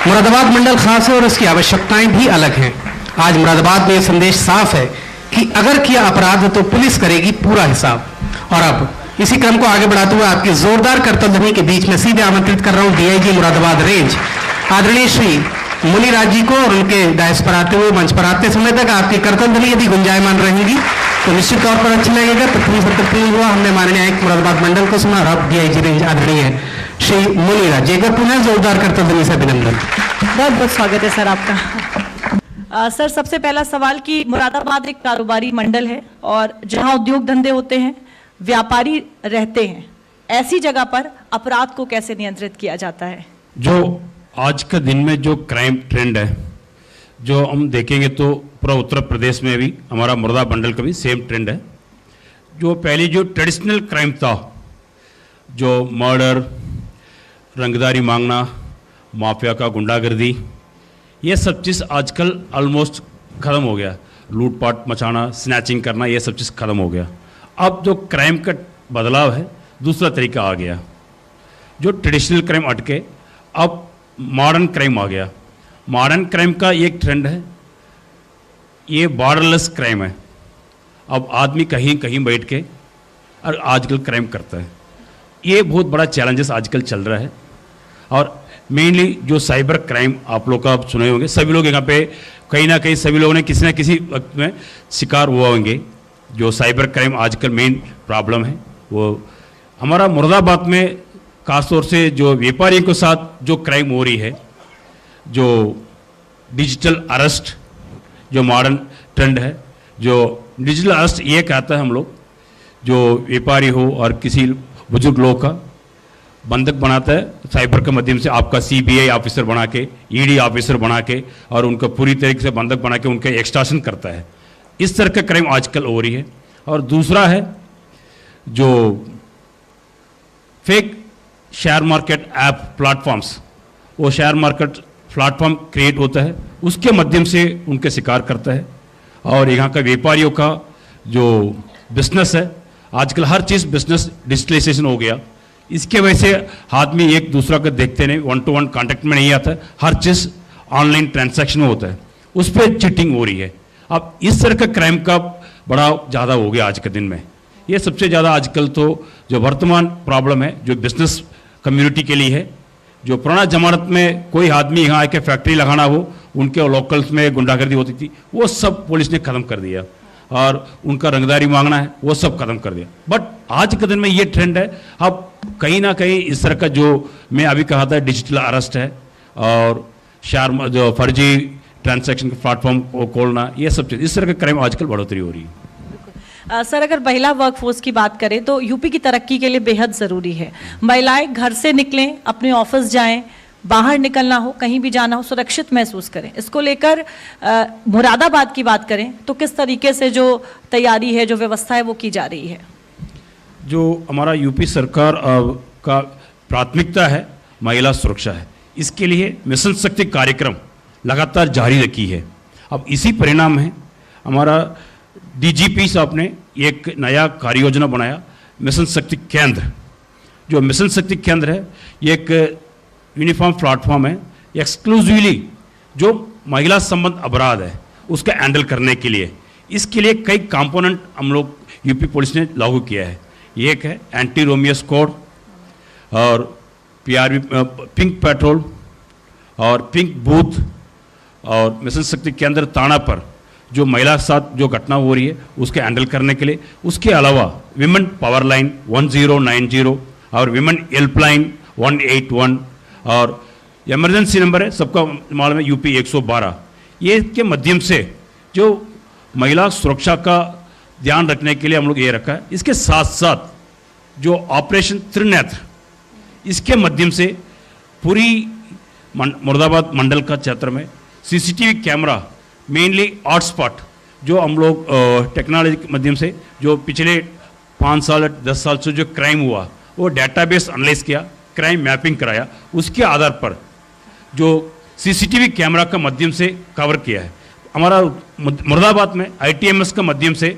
मुरादाबाद मंडल खास है और इसकी आवश्यकताएं भी अलग हैं। आज मुरादाबाद में यह संदेश साफ है कि अगर किया अपराध तो पुलिस करेगी पूरा हिसाब। और अब इसी क्रम को आगे बढ़ाते हुए आपकी जोरदार करतलध्वनि के बीच में सीधे आमंत्रित कर रहा हूं डीआईजी मुरादाबाद रेंज आदरणीय श्री मुनिराज जी को, और उनके डायस पर आते हुए मंच पर आते समय तक आपकी करतलध्वनि यदि गुंजायमान रहेगी तो निश्चित तौर पर अच्छा लगेगा। प्रथम सत्र पूर्ण हुआ, हमने माननीय आयुक्त मुरादाबाद मंडल को सुना, और अब डीआईजी रेंज आदरणीय श्री मुनिराज जी, एक बार पुनः जोरदार करतलध्वनि से अभिनंदन। बहुत बहुत स्वागत है सर आपका। सर, सबसे पहला सवाल कि मुरादाबाद एक कारोबारी मंडल है और जहां उद्योग धंधे होते हैं, व्यापारी रहते हैं, ऐसी जगह पर अपराध को कैसे नियंत्रित किया जाता है? जो आज के दिन में जो क्राइम ट्रेंड है, जो हम देखेंगे तो पूरा उत्तर प्रदेश में भी हमारा मुरादाबाद मंडल का भी सेम ट्रेंड है। जो पहले जो ट्रेडिशनल क्राइम था, जो मर्डर, रंगदारी मांगना, माफिया का गुंडागर्दी, ये सब चीज़ आजकल ऑलमोस्ट ख़त्म हो गया। लूटपाट मचाना, स्नैचिंग करना, ये सब चीज़ ख़त्म हो गया। अब जो क्राइम का बदलाव है, दूसरा तरीका आ गया। जो ट्रेडिशनल क्राइम हटके अब मॉडर्न क्राइम आ गया। मॉडर्न क्राइम का एक ट्रेंड है, ये बॉर्डरलेस क्राइम है। अब आदमी कहीं कहीं बैठ के और आजकल क्राइम करता है। ये बहुत बड़ा चैलेंजेस आजकल चल रहा है। और मेनली जो साइबर क्राइम आप लोग का आप सुने होंगे, सभी लोग यहाँ पे कहीं ना कहीं सभी लोगों ने किसी ना किसी वक्त में शिकार हुआ होंगे। जो साइबर क्राइम आजकल मेन प्रॉब्लम है, वो हमारा मुरादाबाद में खासतौर से जो व्यापारियों के साथ जो क्राइम हो रही है, जो डिजिटल अरेस्ट, जो मॉडर्न ट्रेंड है, जो डिजिटल अरेस्ट ये कहता है हम लोग, जो व्यापारी हो और किसी बुजुर्ग लोग का बंधक बनाता है साइबर के माध्यम से, आपका सीबीआई ऑफिसर बना के, ईडी ऑफिसर बना के, और उनका पूरी तरीके से बंधक बना के उनके एक्सटॉर्शन करता है। इस तरह का क्राइम आजकल हो रही है। और दूसरा है जो fake share market app platforms, वो शेयर मार्केट प्लेटफॉर्म क्रिएट होता है, उसके माध्यम से उनके शिकार करता है। और यहाँ का व्यापारियों का जो बिजनेस है, आजकल हर चीज़ बिजनेस डिजिटलाइजेशन हो गया। इसके वजह से आदमी एक दूसरा को देखते नहीं, वन टू वन कॉन्टेक्ट में नहीं आता है, हर चीज़ ऑनलाइन ट्रांजैक्शन में होता है, उस पर चीटिंग हो रही है। अब इस तरह का क्राइम का बड़ा ज़्यादा हो गया आज के दिन में। ये सबसे ज़्यादा आजकल तो जो वर्तमान प्रॉब्लम है, जो बिजनेस कम्युनिटी के लिए है। जो पुराना जमानत में कोई आदमी यहाँ आके फैक्ट्री लगाना हो, उनके लोकल्स में गुंडागर्दी होती थी, वो सब पुलिस ने ख़त्म कर दिया। और उनका रंगदारी मांगना है, वो सब ख़त्म कर दिया। बट आज के दिन में ये ट्रेंड है, अब कहीं ना कहीं इस तरह का जो मैं अभी कहा था डिजिटल अरेस्ट है, और शेयर जो फर्जी ट्रांजैक्शन प्लेटफॉर्म को खोलना, ये सब चीज़, इस तरह का क्राइम आजकल बढ़ोतरी हो रही है। सर, अगर महिला वर्कफोर्स की बात करें तो यूपी की तरक्की के लिए बेहद ज़रूरी है। महिलाएं घर से निकलें, अपने ऑफिस जाएं, बाहर निकलना हो, कहीं भी जाना हो, सुरक्षित महसूस करें। इसको लेकर मुरादाबाद की बात करें तो किस तरीके से जो तैयारी है, जो व्यवस्था है, वो की जा रही है? जो हमारा यूपी सरकार का प्राथमिकता है महिला सुरक्षा है। इसके लिए मिशन शक्ति कार्यक्रम लगातार जारी रखी है। अब इसी परिणाम है, हमारा डीजीपी साहब ने एक नया कार्य योजना बनाया, मिशन शक्ति केंद्र। जो मिशन शक्ति केंद्र है, ये एक यूनिफॉर्म प्लेटफॉर्म है, एक्सक्लूसिवली जो महिला संबंध अपराध है उसका हैंडल करने के लिए। इसके लिए कई कंपोनेंट हम लोग यूपी पुलिस ने लागू किया है। एक है एंटी रोमियो कोड, और पीआरबी पिंक पेट्रोल, और पिंक बूथ, और मिशन शक्ति केंद्र थाना पर जो महिला के साथ जो घटना हो रही है उसके हैंडल करने के लिए। उसके अलावा विमेन पावर लाइन 1090 और विमेन हेल्पलाइन 181, और इमरजेंसी नंबर है सबका मालूम है यूपी 112। ये के माध्यम से जो महिला सुरक्षा का ध्यान रखने के लिए हम लोग ये रखा है। इसके साथ साथ जो ऑपरेशन त्रिनेत्र, इसके माध्यम से पूरी मुरादाबाद मंडल का क्षेत्र में सीसीटीवी कैमरा, मेनली हॉटस्पॉट, जो हम लोग टेक्नोलॉजी के माध्यम से जो पिछले 5 साल 10 साल से जो क्राइम हुआ, वो डेटाबेस एनालाइज किया, क्राइम मैपिंग कराया, उसके आधार पर जो सीसीटीवी कैमरा का माध्यम से कवर किया है। हमारा मुरादाबाद में आईटीएमएस का माध्यम से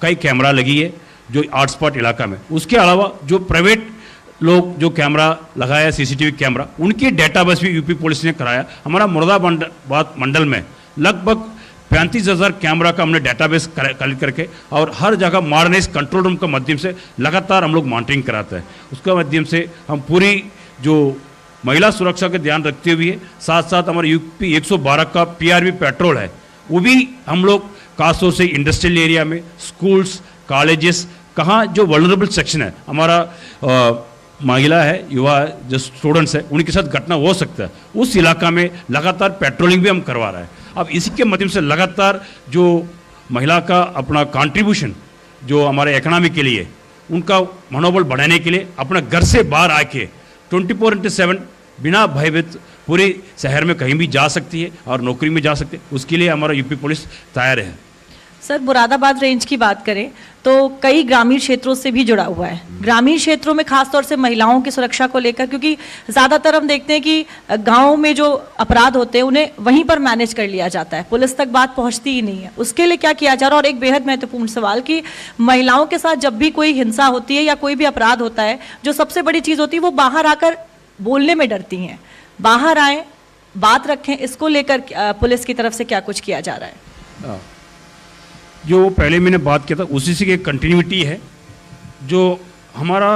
कई कैमरा लगी है जो हॉटस्पॉट इलाका में। उसके अलावा जो प्राइवेट लोग जो कैमरा लगाया सीसीटीवी कैमरा, उनकी डेटाबेस भी यूपी पुलिस ने कराया। हमारा मुरादाबाद मंडल में लगभग 35,000 कैमरा का हमने डेटाबेस कलेक्ट करके और हर जगह मॉडर्नाइज कंट्रोल रूम के माध्यम से लगातार हम लोग मॉनिटरिंग कराते हैं। उसके माध्यम से हम पूरी जो महिला सुरक्षा का ध्यान रखते हुए साथ साथ हमारे यूपी 112 का पीआरवी पेट्रोल है, वो भी हम लोग खासतौर से इंडस्ट्रियल एरिया में, स्कूल्स, कॉलेजेस, कहाँ जो वल्नरेबल सेक्शन है, हमारा महिला है, युवा जो स्टूडेंट्स है, उनके साथ घटना हो सकता है, उस इलाका में लगातार पेट्रोलिंग भी हम करवा रहे हैं। अब इसी के माध्यम से लगातार जो महिला का अपना कंट्रीब्यूशन जो हमारे इकोनॉमी के लिए, उनका मनोबल बढ़ाने के लिए अपना घर से बाहर आके 24/7 बिना भयभीत पूरे शहर में कहीं भी जा सकती है और नौकरी में जा सकती है। उसके लिए हमारा यूपी पुलिस तैयार है। सर, मुरादाबाद रेंज की बात करें तो कई ग्रामीण क्षेत्रों से भी जुड़ा हुआ है। ग्रामीण क्षेत्रों में खासतौर से महिलाओं की सुरक्षा को लेकर, क्योंकि ज़्यादातर हम देखते हैं कि गांव में जो अपराध होते हैं उन्हें वहीं पर मैनेज कर लिया जाता है, पुलिस तक बात पहुंचती ही नहीं है। उसके लिए क्या किया जा रहा है? और एक बेहद महत्वपूर्ण सवाल कि महिलाओं के साथ जब भी कोई हिंसा होती है या कोई भी अपराध होता है, जो सबसे बड़ी चीज़ होती है वो बाहर आकर बोलने में डरती हैं। बाहर आएँ, बात रखें, इसको लेकर पुलिस की तरफ से क्या कुछ किया जा रहा है? जो पहले मैंने बात किया था उसी से एक कंटिन्यूटी है। जो हमारा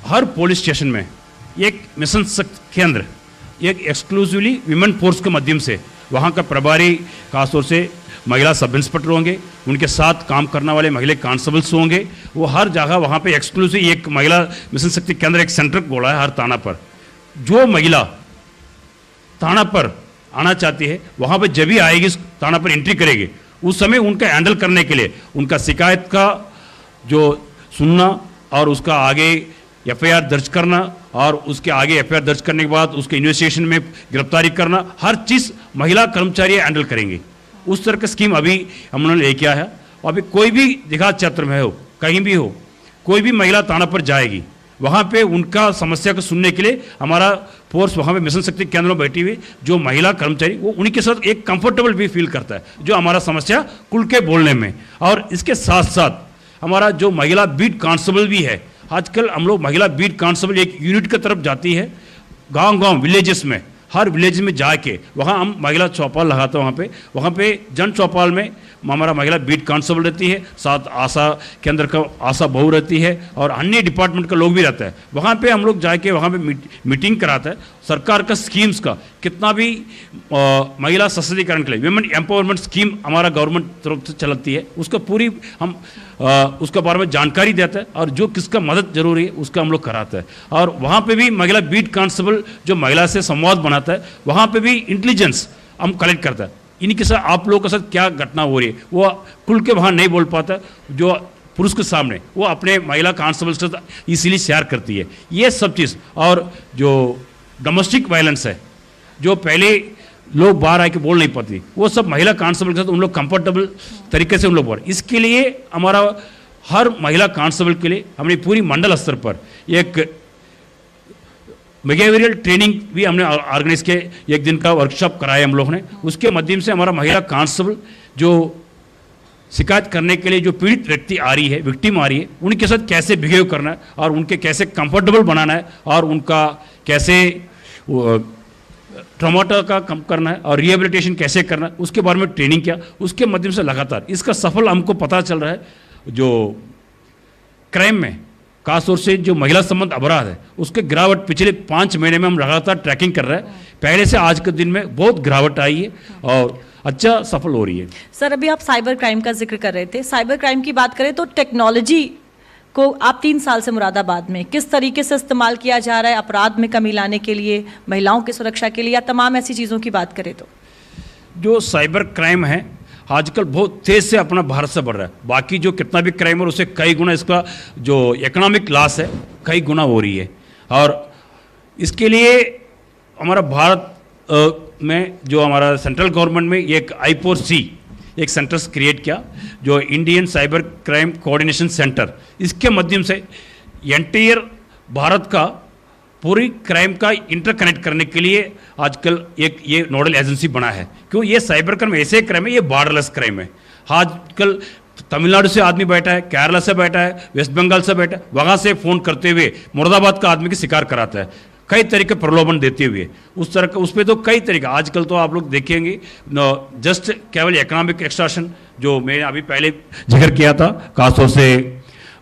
हर पुलिस स्टेशन में एक मिशन शक्ति केंद्र, एक एक्सक्लूसिवली विमेन फोर्स के माध्यम से वहाँ का प्रभारी खासतौर से महिला सब इंस्पेक्टर होंगे, उनके साथ काम करने वाले महिला कांस्टेबल्स होंगे, वो हर जगह वहाँ पे एक्सक्लूसिव एक महिला मिशन शक्ति केंद्र, एक सेंटर खोला है हर थाना पर। जो महिला थाना पर आना चाहती है, वहाँ पर जब भी आएगी थाना पर एंट्री करेगी, उस समय उनका हैंडल करने के लिए उनका शिकायत का जो सुनना और उसका आगे एफआईआर दर्ज करना और उसके आगे एफआईआर दर्ज करने के बाद उसके इन्वेस्टिगेशन में गिरफ्तारी करना, हर चीज़ महिला कर्मचारी हैंडल करेंगे। उस तरह का स्कीम अभी हमने लेके आया है। अभी कोई भी देहात क्षेत्र में हो, कहीं भी हो, कोई भी महिला थाना पर जाएगी, वहाँ पे उनका समस्या को सुनने के लिए हमारा फोर्स वहाँ पे मिशन शक्ति केंद्र में बैठी हुई जो महिला कर्मचारी, वो उनके साथ एक कंफर्टेबल भी फील करता है जो हमारा समस्या खुल के बोलने में। और इसके साथ साथ हमारा जो महिला बीट कांस्टेबल भी है, आजकल हम लोग महिला बीट कांस्टेबल एक यूनिट की तरफ जाती है, गांव-गांव विलेजेस में, हर विलेज में जाके वहाँ हम महिला चौपाल लगाते हैं। वहाँ पे जन चौपाल में हमारा महिला बीट कांस्टेबल रहती है, साथ आशा केंद्र का आशा बहू रहती है और अन्य डिपार्टमेंट का लोग भी रहता है। वहाँ पे हम लोग जाके वहाँ पे मीटिंग कराते हैं, सरकार का स्कीम्स का कितना भी महिला सशक्तिकरण के लिए विमेन एम्पावरमेंट स्कीम हमारा गवर्नमेंट तरफ से चलती है, उसका पूरी हम उसके बारे में जानकारी देते हैं और जो किसका मदद जरूरी है उसका हम लोग कराते हैं। और वहाँ पे भी महिला बीट कांस्टेबल जो महिला से संवाद बनाता है, वहाँ पे भी इंटेलिजेंस हम कलेक्ट करता है। इनके साथ आप लोगों के साथ क्या घटना हो रही है वो खुल के वहाँ नहीं बोल पाता, जो पुरुष के सामने वो अपने महिला कांस्टेबल से इसीलिए शेयर करती है। ये सब चीज़ और जो डोमेस्टिक वायलेंस है, जो पहले लोग बाहर आके बोल नहीं पाती, वो सब महिला कांस्टेबल के साथ उन लोग कंफर्टेबल तरीके से उन लोग बोल। इसके लिए हमारा हर महिला कांस्टेबल के लिए हमने पूरी मंडल स्तर पर एक बिहेवियरल ट्रेनिंग भी हमने ऑर्गेनाइज किया, एक दिन का वर्कशॉप कराया हम लोग ने। उसके माध्यम से हमारा महिला कांस्टेबल जो शिकायत करने के लिए जो पीड़ित व्यक्ति आ रही है, विक्टिम आ रही है, उनके साथ कैसे बिहेव करना है और उनके कैसे कंफर्टेबल बनाना है और उनका कैसे ट्रॉमाटा का कम करना है और रिहेबिलिटेशन कैसे करना है, उसके बारे में ट्रेनिंग किया। उसके माध्यम से लगातार इसका सफल हमको पता चल रहा है। जो क्राइम में खासतौर से जो महिला संबंध अपराध है उसके गिरावट पिछले 5 महीने में हम लगातार ट्रैकिंग कर रहे हैं। पहले से आज के दिन में बहुत गिरावट आई है और अच्छा सफल हो रही है। सर, अभी आप साइबर क्राइम का जिक्र कर रहे थे। साइबर क्राइम की बात करें तो टेक्नोलॉजी को आप 3 साल से मुरादाबाद में किस तरीके से इस्तेमाल किया जा रहा है अपराध में कमी लाने के लिए, महिलाओं की सुरक्षा के लिए, या तमाम ऐसी चीज़ों की बात करें तो? जो साइबर क्राइम है आजकल बहुत तेज से अपना भारत से बढ़ रहा है। बाकी जो कितना भी क्राइम है उससे कई गुना इसका जो इकोनॉमिक लॉस है कई गुना हो रही है। और इसके लिए हमारा भारत में जो हमारा सेंट्रल गवर्नमेंट में एक I4C एक सेंटर्स क्रिएट किया, जो Indian cyber crime coordination centre. इसके माध्यम से एंटायर भारत का पूरी क्राइम का इंटरकनेक्ट करने के लिए आजकल एक ये नोडल एजेंसी बना है। क्यों? ये साइबर क्राइम ऐसे क्राइम है, ये बॉर्डरलेस क्राइम है। आजकल तमिलनाडु से आदमी बैठा है, केरला से बैठा है, वेस्ट बंगाल से बैठा है, वहाँ से फ़ोन करते हुए मुरादाबाद का आदमी की शिकार कराता है, कई तरीके प्रलोभन देते हुए। उस तरह का उस पर तो कई तरीके, आजकल तो आप लोग देखेंगे जस्ट केवल इकोनॉमिक एक्सटॉर्शन जो मैंने अभी पहले जिक्र किया था, खासतौर से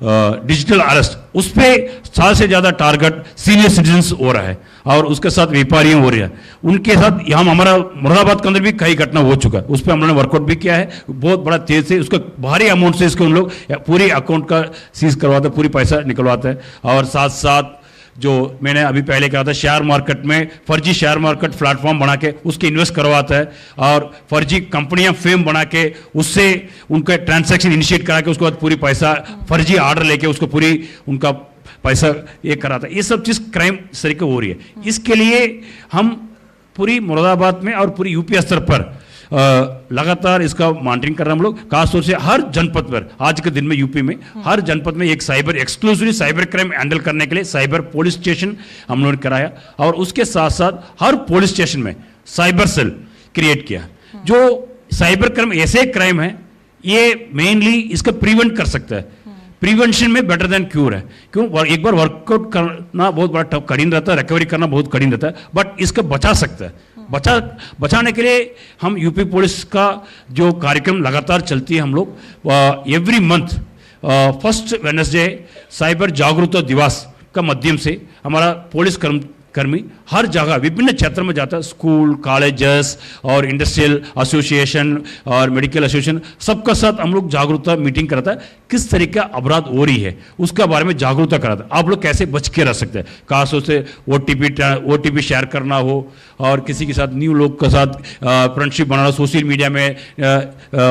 डिजिटल अरेस्ट, उस पर 100 से ज़्यादा टारगेट सीनियर सिटीजन्स हो रहा है और उसके साथ व्यापारियों हो रही है। उनके साथ यहाँ हमारा मुरादाबाद के अंदर भी कई घटना हो चुका है, उस पर हम लोगों ने वर्कआउट भी किया है, बहुत बड़ा तेज से उसका भारी अमाउंट से इसके उन लोग पूरी अकाउंट का सीज करवाते हैं, पूरी पैसा निकलवाते हैं। और साथ साथ जो मैंने अभी पहले कहा था, शेयर मार्केट में फर्जी शेयर मार्केट प्लेटफॉर्म बना के उसके इन्वेस्ट करवाता है और फर्जी कंपनियां फेम बना के उससे उनका ट्रांजैक्शन इनिशिएट करा के उसके बाद पूरी पैसा फर्जी ऑर्डर लेके उसको पूरी उनका पैसा ये कराता है। ये सब चीज़ क्राइम इस तरीके हो रही है। इसके लिए हम पूरी मुरादाबाद में और पूरी यूपी स्तर पर लगातार इसका मॉनिटरिंग कर रहे हैं हम लोग, खासतौर से हर जनपद पर। आज के दिन में यूपी में हर जनपद में एक cyber exclusively cyber crime handle करने के लिए साइबर पुलिस स्टेशन हम लोगों ने कराया और उसके साथ साथ हर पुलिस स्टेशन में साइबर सेल क्रिएट किया। जो साइबर क्राइम ऐसे क्राइम है ये मेनली इसका प्रिवेंट कर सकता है, प्रिवेंशन में बेटर देन क्यूर है। क्यों? एक बार वर्कआउट करना बहुत बड़ा टफ कठिन रहता है, रिकवरी करना बहुत कठिन रहता है, बट इसका बचा सकता है। बचाने के लिए हम यूपी पुलिस का जो कार्यक्रम लगातार चलती है, हम लोग every month first Wednesday cyber जागरूकता दिवस का माध्यम से हमारा पुलिस कर्मी हर जगह विभिन्न क्षेत्र में जाता है, स्कूल, कॉलेजेस और इंडस्ट्रियल एसोसिएशन और मेडिकल एसोसिएशन, सबका साथ हम लोग जागरूकता मीटिंग कराता है। किस तरीके का अपराध हो रही है उसका बारे में जागरूकता कराता है, आप लोग कैसे बच के रह सकते हैं। खासतौर से ओटीपी शेयर करना हो और किसी के साथ न्यू लोग के साथ फ्रेंडशिप बनाना, सोशल मीडिया में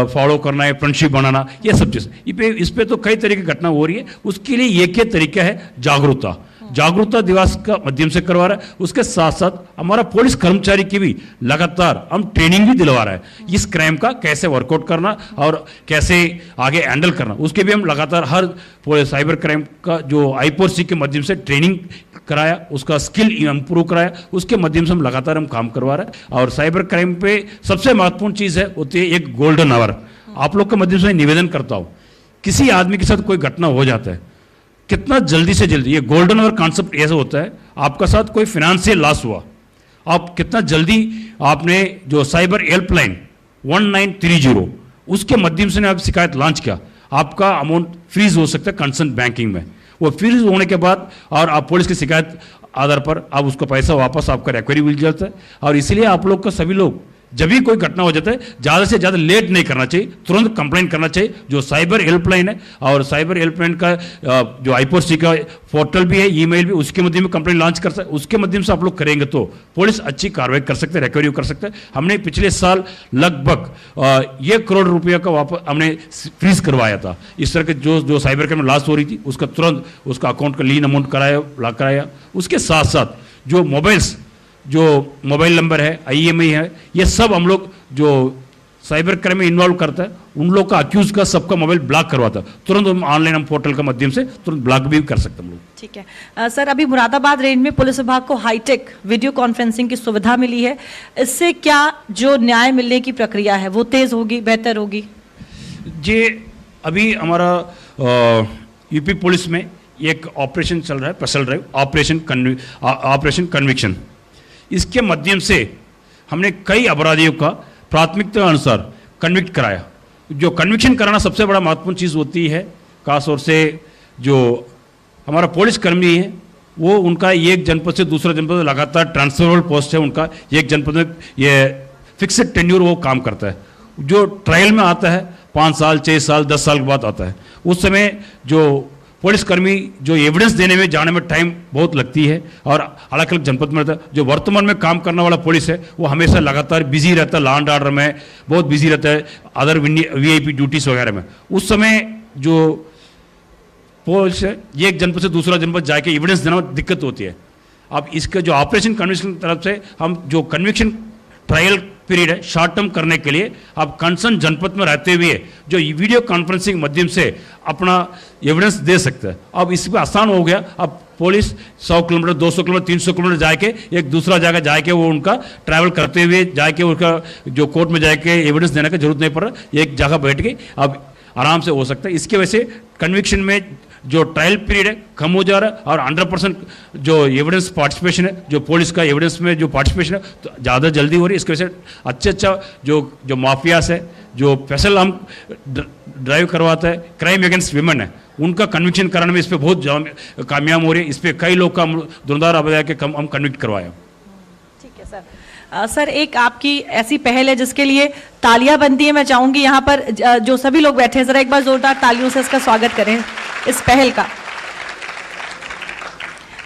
फॉलो करना है, फ्रेंडशिप बनाना, ये सब चीज़ इस पर तो कई तरह की घटना हो रही है। उसके लिए एक ही तरीका है जागरूकता दिवस का माध्यम से करवा रहा है। उसके साथ साथ हमारा पुलिस कर्मचारी की भी लगातार हम ट्रेनिंग भी दिलवा रहा है, इस क्राइम का कैसे वर्कआउट करना और कैसे आगे हैंडल करना, उसके भी हम लगातार हर साइबर क्राइम का जो आईपोसी के माध्यम से ट्रेनिंग कराया, उसका स्किल इंप्रूव कराया, उसके माध्यम से हम लगातार काम करवा रहे हैं। और साइबर क्राइम पे सबसे महत्वपूर्ण चीज़ है होती है एक गोल्डन आवर। आप लोग के माध्यम से निवेदन करता हूँ, किसी आदमी के साथ कोई घटना हो जाता है, कितना जल्दी से जल्दी, ये गोल्डन आवर कॉन्सेप्ट ऐसा होता है, आपका साथ कोई फिनेंशियल लॉस हुआ, आप कितना जल्दी आपने जो साइबर हेल्पलाइन 1930 उसके माध्यम से आप शिकायत लॉन्च किया, आपका अमाउंट फ्रीज हो सकता है कंसर्न बैंकिंग में। वो फ्रीज होने के बाद और आप पुलिस की शिकायत आधार पर आप उसका पैसा वापस आपका रिकवरी मिल जाता है। और इसीलिए आप लोग का सभी लोग जब भी कोई घटना हो जाता है ज़्यादा से ज़्यादा लेट नहीं करना चाहिए, तुरंत कंप्लेंट करना चाहिए। जो साइबर हेल्पलाइन है और साइबर हेल्पलाइन का जो आईपोसी का पोर्टल भी है, ईमेल भी, उसके माध्यम में कंप्लेंट लॉन्च कर सकते, उसके माध्यम से आप लोग करेंगे तो पुलिस अच्छी कार्रवाई कर सकते हैं, रिकवरी कर सकते हैं। हमने पिछले साल लगभग 1 करोड़ रुपये का वापस हमने फ्रीज करवाया था। इस तरह के जो साइबर क्राइम में लॉस हो रही थी उसका तुरंत उसका अकाउंट का लीन अमाउंट कराया। उसके साथ साथ जो मोबाइल नंबर है, IMEI है, ये सब हम लोग जो साइबर क्राइम में इन्वॉल्व करता है उन लोग का अक्यूज का सबका मोबाइल ब्लॉक करवाता है, तुरंत हम ऑनलाइन हम पोर्टल के माध्यम से तुरंत ब्लॉक भी कर सकते हैं हम लोग। ठीक है सर, अभी मुरादाबाद रेंज में पुलिस विभाग को हाईटेक वीडियो कॉन्फ्रेंसिंग की सुविधा मिली है, इससे क्या जो न्याय मिलने की प्रक्रिया है वो तेज होगी, बेहतर होगी? जी, अभी हमारा यूपी पुलिस में एक ऑपरेशन चल रहा है, स्पेशल ड्राइव ऑपरेशन कन्विक्शन। इसके माध्यम से हमने कई अपराधियों का प्राथमिकता अनुसार कन्विक्ट कराया। जो कन्विक्शन कराना सबसे बड़ा महत्वपूर्ण चीज़ होती है, खासतौर से जो हमारा पुलिस कर्मी है वो उनका एक जनपद से दूसरा जनपद लगातार ट्रांसफरेबल पोस्ट है, उनका एक जनपद में ये फिक्स्ड टेन्यूर वो काम करता है। जो ट्रायल में आता है 5 साल 6 साल 10 साल के बाद आता है, उस समय जो पुलिसकर्मी जो एविडेंस देने में जाने में टाइम बहुत लगती है और अलग अलग जनपद में रहता है। जो वर्तमान में काम करने वाला पुलिस है वो हमेशा लगातार बिजी रहता है, लॉ एंड ऑर्डर में बहुत बिजी रहता है, अदर VIP ड्यूटीज़ वगैरह में। उस समय जो पुलिस है एक जनपद से दूसरा जनपद जाके एविडेंस देना में दिक्कत होती है। अब इसका जो ऑपरेशन कन्विक्शन की तरफ से हम जो कन्विक्शन ट्रायल पीरियड है शॉर्ट टर्म करने के लिए आप कंसर्न जनपद में रहते हुए जो वीडियो कॉन्फ्रेंसिंग माध्यम से अपना एविडेंस दे सकते हैं। अब इसमें आसान हो गया, अब पुलिस 100 किलोमीटर 200 किलोमीटर 300 किलोमीटर जाके एक दूसरा जगह जाके वो उनका ट्रैवल करते हुए जाके उसका जो कोर्ट में जाके एविडेंस देने का जरूरत नहीं पड़ रहा, एक जगह बैठ के अब आराम से हो सकता है। इसके वजह से कन्विक्शन में जो ट्रायल पीरियड है कम हो जा रहा है और 100% जो एविडेंस पार्टिसिपेशन है, जो पुलिस का एविडेंस में जो पार्टिसिपेशन है तो ज़्यादा जल्दी हो रही है। इसकी वजह से अच्छा जो माफियास है, जो स्पेशल हम ड्राइव करवाता है क्राइम अगेंस्ट विमेन है, उनका कन्विक्शन कराने में इस पर बहुत कामयाब हो रही है। इस पर कई लोग का धुरंधार आबादी के हम कन्विक्ट करवाया। ठीक है सर। सर एक आपकी ऐसी पहल है जिसके लिए तालियां बनती है। मैं चाहूंगी यहाँ पर जो सभी लोग बैठे हैं जरा एक बार जोरदार तालियों से इसका स्वागत करें, इस पहल का।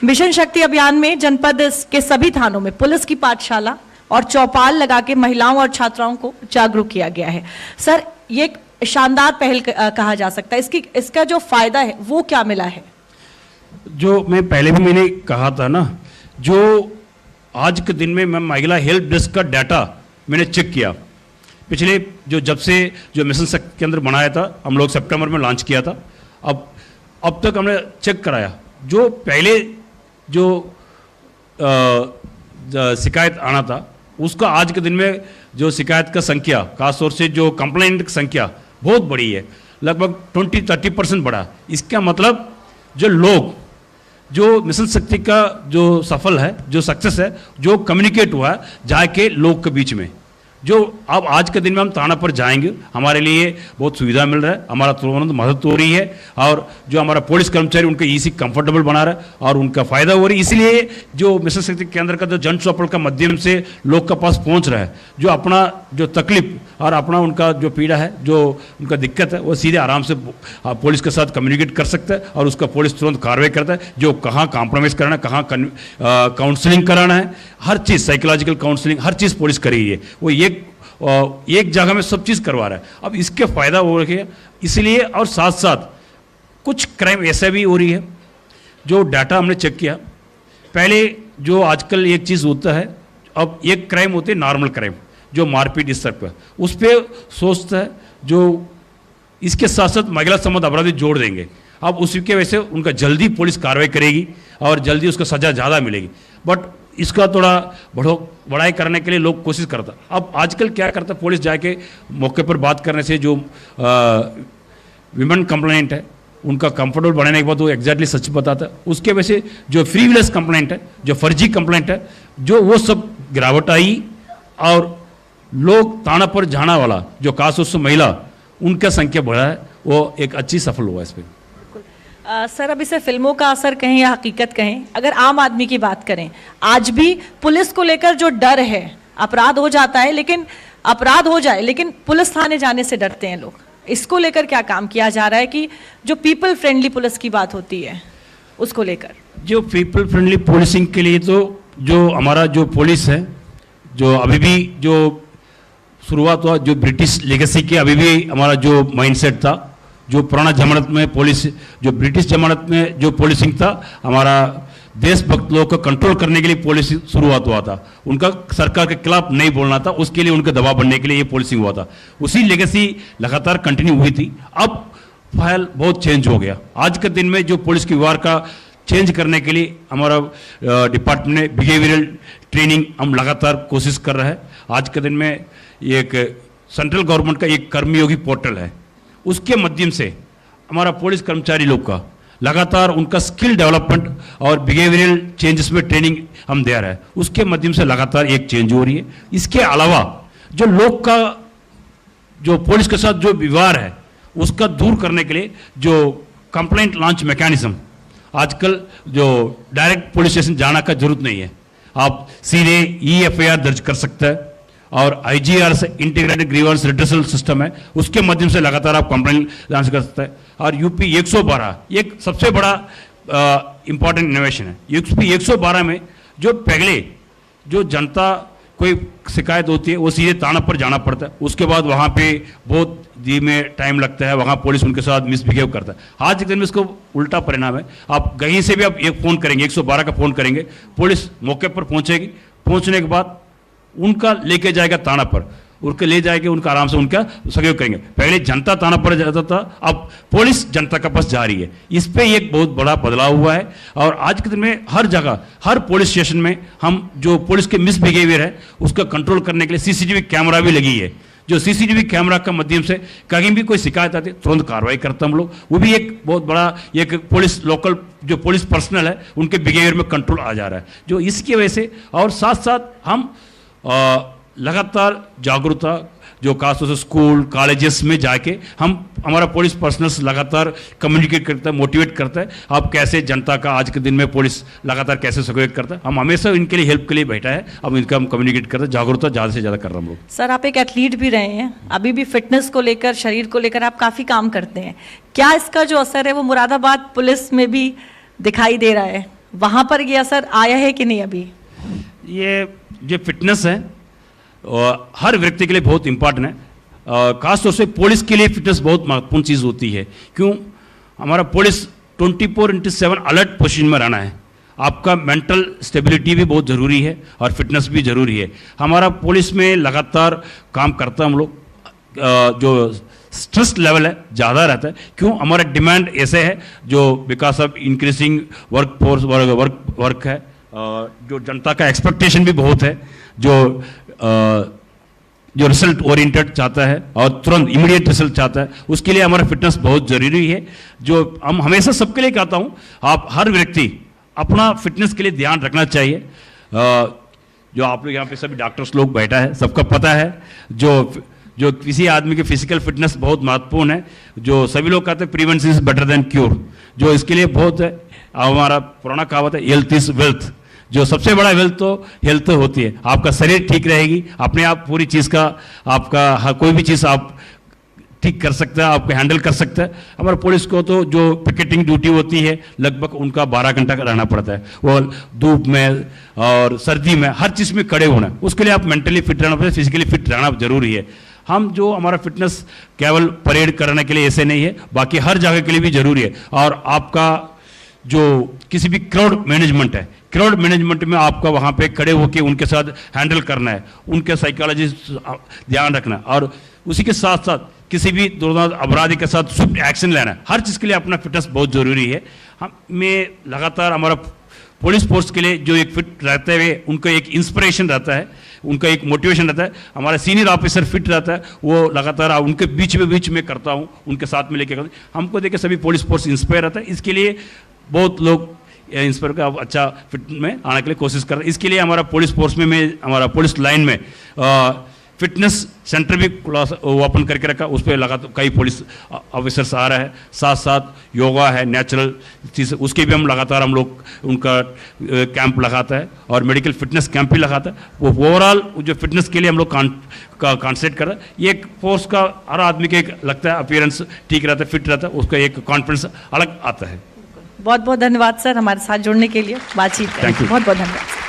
मिशन शक्ति अभियान में जनपद के सभी थानों में पुलिस की पाठशाला और चौपाल लगा के महिलाओं और छात्राओं को जागरूक किया गया है। सर ये एक शानदार पहल कहा जा सकता है, इसका जो फायदा है वो क्या मिला है? जो मैं पहले भी मैंने कहा था ना, जो आज के दिन में मैं महिला हेल्प डेस्क का डाटा मैंने चेक किया। पिछले जब से जो मिशन शक्ति केंद्र बनाया था, हम लोग सितंबर में लॉन्च किया था, अब तक हमने चेक कराया, जो पहले जो शिकायत आना था उसका आज के दिन में जो शिकायत का संख्या, खासतौर से जो कंप्लेंट की संख्या बहुत बड़ी है, लगभग 20-30% बढ़ा। इसका मतलब जो लोग, जो मिशन शक्ति का जो सफल है, जो सक्सेस है, जो कम्युनिकेट हुआ है जाके लोग के बीच में, जो अब आज के दिन में हम थाना पर जाएंगे, हमारे लिए बहुत सुविधा मिल रहा है, हमारा तुरंत मदद हो रही है और जो हमारा पुलिस कर्मचारी उनका ईसी कंफर्टेबल बना रहा है और उनका फायदा हो रही है। इसलिए जो मिशन शक्ति केंद्र का जो जन चौपाल का माध्यम से लोग के पास पहुंच रहा है, जो अपना जो तकलीफ और अपना उनका जो पीड़ा है, जो उनका दिक्कत है, वो सीधे आराम से पुलिस के साथ कम्युनिकेट कर सकता है और उसका पुलिस तुरंत कार्रवाई करता है। जो कहाँ कॉम्प्रोमाइज़ कराना है, कहाँ काउंसलिंग कराना है, हर चीज़, साइकोलॉजिकल काउंसलिंग, हर चीज़ पुलिस कर रही है। वो एक जगह में सब चीज़ करवा रहा है। अब इसके फ़ायदा हो रही है इसलिए, और साथ साथ कुछ क्राइम ऐसा भी हो रही है जो डाटा हमने चेक किया। पहले जो आजकल एक चीज़ होता है, अब एक क्राइम होते है नॉर्मल क्राइम, जो मारपीट इस तरह पर, उस पर सोचता है जो इसके साथ साथ महिला संबंध अपराधी जोड़ देंगे। अब उसी के वजह से उनका जल्दी पुलिस कार्रवाई करेगी और जल्दी उसको सज़ा ज़्यादा मिलेगी। बट इसका थोड़ा बढ़ाई करने के लिए लोग कोशिश करता। अब आजकल क्या करता, पुलिस जाके मौके पर बात करने से जो विमेन कंप्लेंट है उनका कंफर्टेबल बनाने के बाद वो एग्जैक्टली सच बताता है। उसके वजह से जो फ्रीविलेस कंप्लेंट है, जो फर्जी कंप्लेंट है, जो वो सब गिरावट आई और लोग थाना पर जाना वाला जो खासतौर से महिला, उनका संख्या बढ़ा है, वो एक अच्छी सफल हुआ इस पर। सर अब इसे फिल्मों का असर कहें या हकीकत कहें, अगर आम आदमी की बात करें, आज भी पुलिस को लेकर जो डर है, अपराध हो जाता है लेकिन अपराध हो जाए लेकिन पुलिस थाने जाने से डरते हैं लोग। इसको लेकर क्या काम किया जा रहा है कि जो पीपल फ्रेंडली पुलिस की बात होती है उसको लेकर? जो पीपल फ्रेंडली पुलिसिंग के लिए तो जो हमारा जो पुलिस है, जो अभी भी जो शुरुआत हुआ, जो ब्रिटिश लेगेसी के अभी भी हमारा जो माइंडसेट था, जो पुराना जमानत में पुलिस, जो ब्रिटिश जमानत में जो पुलिसिंग था, हमारा देशभक्त लोगों को कंट्रोल करने के लिए पुलिस शुरुआत हुआ था। उनका सरकार के खिलाफ नहीं बोलना था, उसके लिए उनके दबाव बनने के लिए ये पुलिसिंग हुआ था। उसी लेगेसी लगातार कंटिन्यू हुई थी। अब फाइल बहुत चेंज हो गया। आज के दिन में जो पुलिस के व्यवहार का चेंज करने के लिए हमारा डिपार्टमेंट ने बिहेवियरल ट्रेनिंग हम लगातार कोशिश कर रहा है। आज के दिन में एक सेंट्रल गवर्नमेंट का एक कर्मयोगी पोर्टल है, उसके माध्यम से हमारा पुलिस कर्मचारी लोग का लगातार उनका स्किल डेवलपमेंट और बिहेवियरल चेंजेस में ट्रेनिंग हम दे रहे हैं। उसके माध्यम से लगातार एक चेंज हो रही है। इसके अलावा जो लोग का जो पुलिस के साथ जो व्यवहार है उसका दूर करने के लिए जो कंप्लेंट लॉन्च मैकेनिज्म, आजकल जो डायरेक्ट पुलिस स्टेशन जाना का जरूरत नहीं है, आप सीधे EFIR दर्ज कर सकते हैं और IGR से इंटीग्रेटेड ग्रीवेंस रिड्रेसल सिस्टम है, उसके माध्यम से लगातार आप कंप्लेंट लॉन्च कर सकते हैं। और UP 112 एक सबसे बड़ा इंपॉर्टेंट इनोवेशन है। UP 112 में जो पहले जो जनता कोई शिकायत होती है वो सीधे थाना पर जाना पड़ता है, उसके बाद वहाँ पे बहुत धीमे टाइम लगता है, वहाँ पुलिस उनके साथ मिसबिहेव करता है। आज के दिन में इसको उल्टा परिणाम है। आप कहीं से भी आप एक फ़ोन करेंगे, 112 का फ़ोन करेंगे, पुलिस मौके पर पहुँचेगी, पहुँचने के बाद उनका लेके जाएगा थाना पर, उनके ले जाएंगे, उनका आराम से उनका सहयोग करेंगे। पहले जनता थाना पर जाता था, अब पुलिस जनता के पास जा रही है। इस पे एक बहुत बड़ा बदलाव हुआ है और आज के दिन में हर जगह, हर पुलिस स्टेशन में हम जो पुलिस के मिसबिहेवियर है उसका कंट्रोल करने के लिए CCTV कैमरा भी लगी है, जो सीसीटीवी कैमरा के माध्यम से कहीं भी कोई शिकायत आती है तुरंत कार्रवाई करते हैं हम लोग। वो भी एक बहुत बड़ा एक पुलिस लोकल जो पुलिस पर्सनल है उनके बिहेवियर में कंट्रोल आ जा रहा है, जो इसकी वजह से। और साथ साथ हम लगातार जागरूकता जो खासतौर से स्कूल कॉलेजेस में जाके हमारा पुलिस पर्सनल लगातार कम्युनिकेट करता है, मोटिवेट करता है, आप कैसे जनता का आज के दिन में पुलिस लगातार कैसे सहयोग करता है। हम हमेशा इनके लिए हेल्प के लिए बैठा है, अब इनका हम कम्युनिकेट करते हैं, जागरूकता ज़्यादा से ज़्यादा कर रहे हैं हम लोग। सर आप एक एथलीट भी रहे हैं, अभी भी फिटनेस को लेकर शरीर को लेकर आप काफ़ी काम करते हैं, क्या इसका जो असर है वो मुरादाबाद पुलिस में भी दिखाई दे रहा है? वहाँ पर ये असर आया है कि नहीं अभी? ये जो फिटनेस है हर व्यक्ति के लिए बहुत इंपॉर्टेंट है, खासतौर से पुलिस के लिए फिटनेस बहुत महत्वपूर्ण चीज़ होती है। क्यों? हमारा पुलिस 24/7 अलर्ट पोजीशन में रहना है, आपका मेंटल स्टेबिलिटी भी बहुत ज़रूरी है और फिटनेस भी ज़रूरी है। हमारा पुलिस में लगातार काम करता है हम लोग, जो स्ट्रेस लेवल है ज़्यादा रहता है। क्यों? हमारा डिमांड ऐसे है जो because of increasing work force work है, जो जनता का एक्सपेक्टेशन भी बहुत है, जो रिजल्ट ओरिएंटेड चाहता है और तुरंत इमीडिएट रिजल्ट चाहता है, उसके लिए हमारा फिटनेस बहुत ज़रूरी है। जो हम हमेशा सबके लिए कहता हूँ, आप हर व्यक्ति अपना फिटनेस के लिए ध्यान रखना चाहिए। जो आप लोग यहाँ पे सभी डॉक्टर्स लोग बैठा है, सबका पता है जो किसी आदमी की फिजिकल फिटनेस बहुत महत्वपूर्ण है। जो सभी लोग कहते हैं prevention is better than cure, जो इसके लिए बहुत है। हमारा पुराना कहावत है हेल्थ इज वेल्थ, जो सबसे बड़ा वेल्थ तो हेल्थ होती है। आपका शरीर ठीक रहेगी, अपने आप पूरी चीज़ का आपका कोई भी चीज़ आप ठीक कर सकते हैं, आपको हैंडल कर सकते हैं। हमारे पुलिस को तो जो पिकेटिंग ड्यूटी होती है लगभग उनका 12 घंटा का रहना पड़ता है, वो धूप में और सर्दी में हर चीज़ में खड़े होना, उसके लिए आप मेंटली फिट रहना पड़ता है, फिजिकली फिट रहना जरूरी है। हम जो हमारा फिटनेस केवल परेड करने के लिए ऐसे नहीं है, बाकी हर जगह के लिए भी जरूरी है। और आपका जो किसी भी क्राउड मैनेजमेंट है, क्राउड मैनेजमेंट में आपका वहाँ पे खड़े होकर उनके साथ हैंडल करना है, उनके साइकोलॉजी ध्यान रखना है, और उसी के साथ साथ किसी भी दुर्दांत अपराधी के साथ स्विफ्ट एक्शन लेना है। हर चीज़ के लिए अपना फिटनेस बहुत ज़रूरी है। हमें लगातार हमारा पुलिस फोर्स के लिए जो एक फिट रहते हुए उनका एक इंस्पिरेशन रहता है, उनका एक मोटिवेशन रहता है। हमारा सीनियर ऑफिसर फिट रहता है, वो लगातार उनके बीच में करता हूँ, उनके साथ में लेकर हमको देखे सभी पुलिस फोर्स इंस्पायर रहता है। इसके लिए बहुत लोग इंस्पायर का अच्छा फिट में आने के लिए कोशिश कर रहे हैं। इसके लिए हमारा पुलिस फोर्स में हमारा पुलिस लाइन में फिटनेस सेंटर भी ओपन करके रखा, उस पर लगातार कई पुलिस ऑफिसर्स आ रहे हैं। साथ साथ योगा है, नेचुरल चीज़, उसके भी हम लगातार हम लोग उनका कैंप लगाता है और मेडिकल फिटनेस कैंप भी लगाता है। वो ओवरऑल जो फिटनेस के लिए हम लोग कॉन्सेंट्रेट कर रहे हैं। ये एक फोर्स का हर आदमी के लगता है अपीयरेंस ठीक रहता है, फिट रहता है, उसका एक कॉन्फिडेंस अलग आता है। बहुत बहुत धन्यवाद सर हमारे साथ जुड़ने के लिए, बातचीत करने के लिए। बहुत बहुत धन्यवाद।